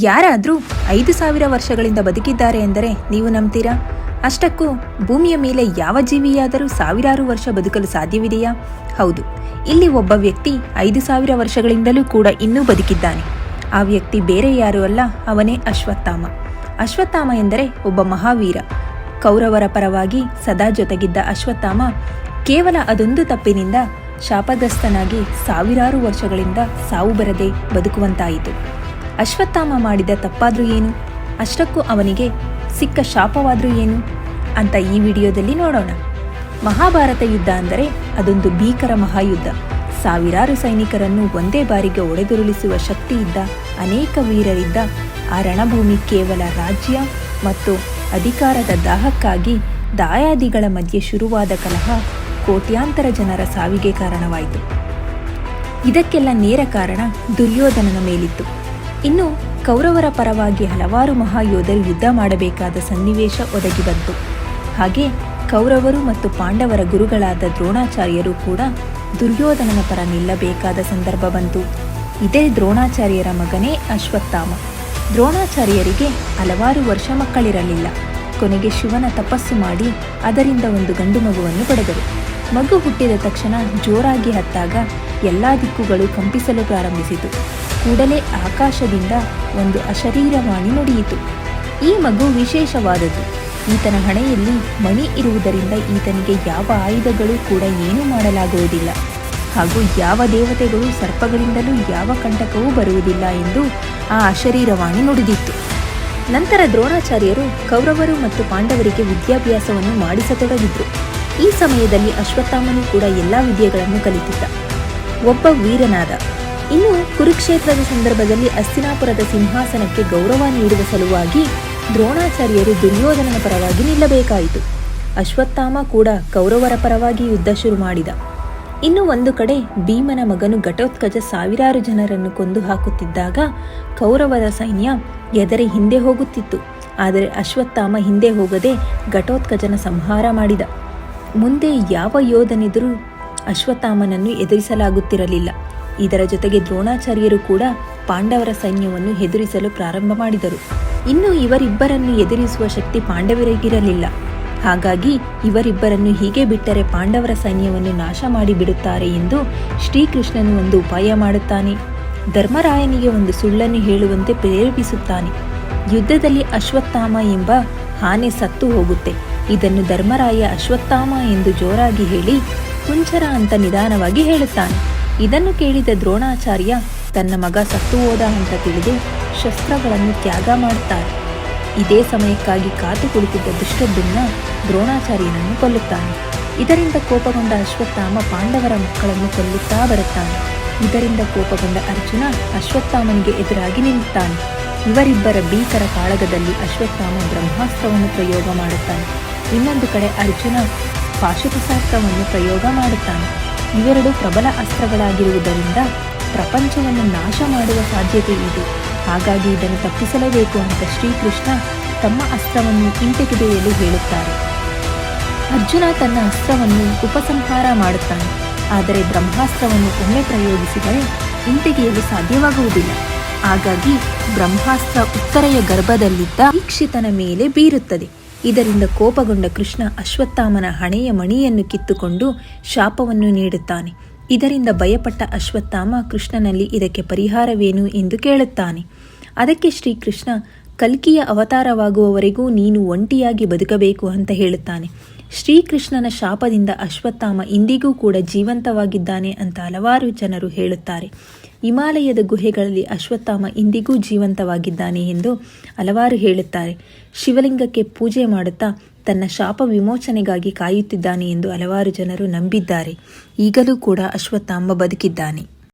ಯಾರಾದರೂ 5,000 ವರ್ಷಗಳಿಂದ ಬದುಕಿದ್ದಾರೆ ಎಂದರೆ ನೀವು ನಂಬ್ತೀರಾ? ಅಷ್ಟಕ್ಕೂ ಭೂಮಿಯ ಮೇಲೆ ಯಾವ ಜೀವಿಯಾದರೂ ಸಾವಿರಾರು ವರ್ಷ ಬದುಕಲು ಸಾಧ್ಯವಿದೆಯಾ? ಹೌದು, ಇಲ್ಲಿ ಒಬ್ಬ ವ್ಯಕ್ತಿ 5,000 ವರ್ಷಗಳಿಂದಲೂ ಕೂಡ ಇನ್ನೂ ಬದುಕಿದ್ದಾನೆ. ಆ ವ್ಯಕ್ತಿ ಬೇರೆ ಯಾರೂ ಅಲ್ಲ, ಅವನೇ ಅಶ್ವತ್ಥಾಮ. ಅಶ್ವತ್ಥಾಮ ಎಂದರೆ ಒಬ್ಬ ಮಹಾವೀರ. ಕೌರವರ ಪರವಾಗಿ ಸದಾ ಜೊತೆಗಿದ್ದ ಅಶ್ವತ್ಥಾಮ ಕೇವಲ ಅದೊಂದು ತಪ್ಪಿನಿಂದ ಶಾಪಗ್ರಸ್ತನಾಗಿ ಸಾವಿರಾರು ವರ್ಷಗಳಿಂದ ಸಾವು ಬರದೆ ಬದುಕುವಂತಾಯಿತು. ಅಶ್ವತ್ಥಾಮ ಮಾಡಿದ ತಪ್ಪಾದ್ರೂ ಏನು, ಅಷ್ಟಕ್ಕೂ ಅವನಿಗೆ ಸಿಕ್ಕ ಶಾಪವಾದ್ರೂ ಏನು ಅಂತ ಈ ವಿಡಿಯೋದಲ್ಲಿ ನೋಡೋಣ. ಮಹಾಭಾರತ ಯುದ್ಧ ಅಂದರೆ ಅದೊಂದು ಭೀಕರ ಮಹಾಯುದ್ಧ. ಸಾವಿರಾರು ಸೈನಿಕರನ್ನು ಒಂದೇ ಬಾರಿಗೆ ಒಡೆದುರುಳಿಸುವ ಶಕ್ತಿ ಇದ್ದ ಅನೇಕ ವೀರರಿದ್ದ ಆ ರಣಭೂಮಿ ಕೇವಲ ರಾಜ್ಯ ಮತ್ತು ಅಧಿಕಾರದ ದಾಹಕ್ಕಾಗಿ ದಾಯಾದಿಗಳ ಮಧ್ಯೆ ಶುರುವಾದ ಕಲಹ ಕೋಟ್ಯಾಂತರ ಜನರ ಸಾವಿಗೆ ಕಾರಣವಾಯಿತು. ಇದಕ್ಕೆಲ್ಲ ನೇರ ಕಾರಣ ದುರ್ಯೋಧನನ ಮೇಲಿತ್ತು. ಇನ್ನು ಕೌರವರ ಪರವಾಗಿ ಹಲವಾರು ಮಹಾಯೋಧರು ಯುದ್ಧ ಮಾಡಬೇಕಾದ ಸನ್ನಿವೇಶ ಒದಗಿ ಬಂತು. ಹಾಗೆ ಕೌರವರು ಮತ್ತು ಪಾಂಡವರ ಗುರುಗಳಾದ ದ್ರೋಣಾಚಾರ್ಯರು ಕೂಡ ದುರ್ಯೋಧನನ ಪರ ನಿಲ್ಲಬೇಕಾದ ಸಂದರ್ಭ ಬಂತು. ಇದೇ ದ್ರೋಣಾಚಾರ್ಯರ ಮಗನೇ ಅಶ್ವತ್ಥಾಮ. ದ್ರೋಣಾಚಾರ್ಯರಿಗೆ ಹಲವಾರು ವರ್ಷ ಮಕ್ಕಳಿರಲಿಲ್ಲ. ಕೊನೆಗೆ ಶಿವನ ತಪಸ್ಸು ಮಾಡಿ ಅದರಿಂದ ಒಂದು ಗಂಡು ಮಗುವನ್ನು ಪಡೆದರು. ಮಗು ಹುಟ್ಟಿದ ತಕ್ಷಣ ಜೋರಾಗಿ ಹತ್ತಾಗ ಎಲ್ಲ ದಿಕ್ಕುಗಳು ಕಂಪಿಸಲು ಪ್ರಾರಂಭಿಸಿತು. ಕೂಡಲೇ ಆಕಾಶದಿಂದ ಒಂದು ಅಶರೀರವಾಣಿ ನುಡಿಯಿತು. ಈ ಮಗು ವಿಶೇಷವಾದದ್ದು. ಈತನ ಹಣೆಯಲ್ಲಿ ಮಣಿ ಇರುವುದರಿಂದ ಈತನಿಗೆ ಯಾವ ಆಯುಧಗಳು ಕೂಡ ಏನೂ ಮಾಡಲಾಗುವುದಿಲ್ಲ, ಹಾಗೂ ಯಾವ ದೇವತೆಗಳು ಸರ್ಪಗಳಿಂದಲೂ ಯಾವ ಕಂಟಕವೂ ಬರುವುದಿಲ್ಲ ಎಂದು ಆ ಅಶರೀರವಾಣಿ ನುಡಿದಿತ್ತು. ನಂತರ ದ್ರೋಣಾಚಾರ್ಯರು ಕೌರವರು ಮತ್ತು ಪಾಂಡವರಿಗೆ ವಿದ್ಯಾಭ್ಯಾಸವನ್ನು ಮಾಡಿಸತೊಡಗಿದ್ರು. ಈ ಸಮಯದಲ್ಲಿ ಅಶ್ವತ್ಥಾಮನು ಕೂಡ ಎಲ್ಲ ವಿದ್ಯೆಗಳನ್ನು ಕಲಿತಿದ್ದ ಒಬ್ಬ ವೀರನಾದ. ಇನ್ನು ಕುರುಕ್ಷೇತ್ರದ ಸಂದರ್ಭದಲ್ಲಿ ಹಸ್ತಿನಾಪುರದ ಸಿಂಹಾಸನಕ್ಕೆ ಗೌರವ ನೀಡುವ ಸಲುವಾಗಿ ದ್ರೋಣಾಚಾರ್ಯರು ದುರ್ಯೋಧನನ ಪರವಾಗಿ ನಿಲ್ಲಬೇಕಾಯಿತು. ಅಶ್ವತ್ಥಾಮ ಕೂಡ ಕೌರವರ ಪರವಾಗಿ ಯುದ್ಧ ಶುರು ಮಾಡಿದ. ಇನ್ನು ಒಂದು ಕಡೆ ಭೀಮನ ಮಗನು ಘಟೋತ್ಕಚ ಸಾವಿರಾರು ಜನರನ್ನು ಕೊಂದು ಹಾಕುತ್ತಿದ್ದಾಗ ಕೌರವರ ಸೈನ್ಯ ಎದರಿ ಹಿಂದೆ ಹೋಗುತ್ತಿತ್ತು. ಆದರೆ ಅಶ್ವತ್ಥಾಮ ಹಿಂದೆ ಹೋಗದೆ ಘಟೋತ್ಕಚನ ಸಂಹಾರ ಮಾಡಿದ. ಮುಂದೆ ಯಾವ ಯೋಧನೆದುರು ಅಶ್ವತ್ಥಾಮನನ್ನು ಎದುರಿಸಲಾಗುತ್ತಿರಲಿಲ್ಲ. ಇದರ ಜೊತೆಗೆ ದ್ರೋಣಾಚಾರ್ಯರು ಕೂಡ ಪಾಂಡವರ ಸೈನ್ಯವನ್ನು ಎದುರಿಸಲು ಪ್ರಾರಂಭ ಮಾಡಿದರು. ಇನ್ನು ಇವರಿಬ್ಬರನ್ನು ಎದುರಿಸುವ ಶಕ್ತಿ ಪಾಂಡವರಿಗಿರಲಿಲ್ಲ. ಹಾಗಾಗಿ ಇವರಿಬ್ಬರನ್ನು ಹೀಗೆ ಬಿಟ್ಟರೆ ಪಾಂಡವರ ಸೈನ್ಯವನ್ನು ನಾಶ ಮಾಡಿಬಿಡುತ್ತಾರೆ ಎಂದು ಶ್ರೀಕೃಷ್ಣನು ಒಂದು ಉಪಾಯ ಮಾಡುತ್ತಾನೆ. ಧರ್ಮರಾಯನಿಗೆ ಒಂದು ಸುಳ್ಳನ್ನು ಹೇಳುವಂತೆ ಪ್ರೇರೇಪಿಸುತ್ತಾನೆ. ಯುದ್ಧದಲ್ಲಿ ಅಶ್ವತ್ಥಾಮ ಎಂಬ ಆನೆ ಸತ್ತು ಹೋಗುತ್ತೆ. ಇದನ್ನು ಧರ್ಮರಾಯ ಅಶ್ವತ್ಥಾಮ ಎಂದು ಜೋರಾಗಿ ಹೇಳಿ ಕುಂಚರ ಅಂತ ನಿಧಾನವಾಗಿ ಹೇಳುತ್ತಾನೆ. ಇದನ್ನು ಕೇಳಿದ ದ್ರೋಣಾಚಾರ್ಯ ತನ್ನ ಮಗ ಸತ್ತು ಹೋದ ಅಂತ ತಿಳಿದು ಶಸ್ತ್ರಗಳನ್ನು ತ್ಯಾಗ ಮಾಡುತ್ತಾರೆ. ಇದೇ ಸಮಯಕ್ಕಾಗಿ ಕಾತು ಕುಳಿತಿದ್ದ ದುಷ್ಟದ್ಯುಮ್ನ ದ್ರೋಣಾಚಾರ್ಯನನ್ನು ಕೊಲ್ಲುತ್ತಾನೆ. ಇದರಿಂದ ಕೋಪಗೊಂಡ ಅಶ್ವತ್ಥಾಮ ಪಾಂಡವರ ಮಕ್ಕಳನ್ನು ಕೊಲ್ಲುತ್ತಾ ಬರುತ್ತಾನೆ. ಇದರಿಂದ ಕೋಪಗೊಂಡ ಅರ್ಜುನ ಅಶ್ವತ್ಥಾಮನಿಗೆ ಎದುರಾಗಿ ನಿಲ್ಲುತ್ತಾನೆ. ಇವರಿಬ್ಬರ ಭೀಕರ ಕಾಳಗದಲ್ಲಿ ಅಶ್ವತ್ಥಾಮ ಬ್ರಹ್ಮಾಸ್ತ್ರವನ್ನು ಪ್ರಯೋಗ ಮಾಡುತ್ತಾನೆ. ಇನ್ನೊಂದು ಕಡೆ ಅರ್ಜುನ ಪಾಶುಪತಾಸ್ತ್ರವನ್ನು ಪ್ರಯೋಗ ಮಾಡುತ್ತಾನೆ. ಇವೆರಡು ಪ್ರಬಲ ಅಸ್ತ್ರಗಳಾಗಿರುವುದರಿಂದ ಪ್ರಪಂಚವನ್ನು ನಾಶ ಮಾಡುವ ಸಾಧ್ಯತೆ ಇದೆ. ಹಾಗಾಗಿ ಇದನ್ನು ತಪ್ಪಿಸಲೇಬೇಕು ಅಂತ ಶ್ರೀಕೃಷ್ಣ ತಮ್ಮ ಅಸ್ತ್ರವನ್ನು ಹಿಂತೆಗೆಯಲು ಹೇಳುತ್ತಾರೆ. ಅರ್ಜುನ ತನ್ನ ಅಸ್ತ್ರವನ್ನು ಉಪಸಂಹಾರ ಮಾಡುತ್ತಾನೆ. ಆದರೆ ಬ್ರಹ್ಮಾಸ್ತ್ರವನ್ನು ಒಮ್ಮೆ ಪ್ರಯೋಗಿಸಿದರೆ ಹಿಂತೆಗೆಯಲು ಸಾಧ್ಯವಾಗುವುದಿಲ್ಲ. ಹಾಗಾಗಿ ಬ್ರಹ್ಮಾಸ್ತ್ರ ಉತ್ತರೆಯ ಗರ್ಭದಲ್ಲಿದ್ದ ಪರೀಕ್ಷಿತನ ಮೇಲೆ ಬೀರುತ್ತದೆ. ಇದರಿಂದ ಕೋಪಗೊಂಡ ಕೃಷ್ಣ ಅಶ್ವತ್ಥಾಮನ ಹಣೆಯ ಮಣಿಯನ್ನು ಕಿತ್ತುಕೊಂಡು ಶಾಪವನ್ನು ನೀಡುತ್ತಾನೆ. ಇದರಿಂದ ಭಯಪಟ್ಟ ಅಶ್ವತ್ಥಾಮ ಕೃಷ್ಣನಲ್ಲಿ ಇದಕ್ಕೆ ಪರಿಹಾರವೇನು ಎಂದು ಕೇಳುತ್ತಾನೆ. ಅದಕ್ಕೆ ಶ್ರೀಕೃಷ್ಣ ಕಲ್ಕಿಯ ಅವತಾರವಾಗುವವರೆಗೂ ನೀನು ಒಂಟಿಯಾಗಿ ಬದುಕಬೇಕು ಅಂತ ಹೇಳುತ್ತಾನೆ. ಶ್ರೀಕೃಷ್ಣನ ಶಾಪದಿಂದ ಅಶ್ವತ್ಥಾಮ ಇಂದಿಗೂ ಕೂಡ ಜೀವಂತವಾಗಿದ್ದಾನೆ ಅಂತ ಹಲವಾರು ಜನರು ಹೇಳುತ್ತಾರೆ. ಹಿಮಾಲಯದ ಗುಹೆಗಳಲ್ಲಿ ಅಶ್ವತ್ಥಾಮ ಇಂದಿಗೂ ಜೀವಂತವಾಗಿದ್ದಾನೆ ಎಂದು ಹಲವಾರು ಹೇಳುತ್ತಾರೆ. ಶಿವಲಿಂಗಕ್ಕೆ ಪೂಜೆ ಮಾಡುತ್ತಾ ತನ್ನ ಶಾಪ ವಿಮೋಚನೆಗಾಗಿ ಕಾಯುತ್ತಿದ್ದಾನೆ ಎಂದು ಹಲವಾರು ಜನರು ನಂಬಿದ್ದಾರೆ. ಈಗಲೂ ಕೂಡ ಅಶ್ವತ್ಥಾಮ ಬದುಕಿದ್ದಾನೆ.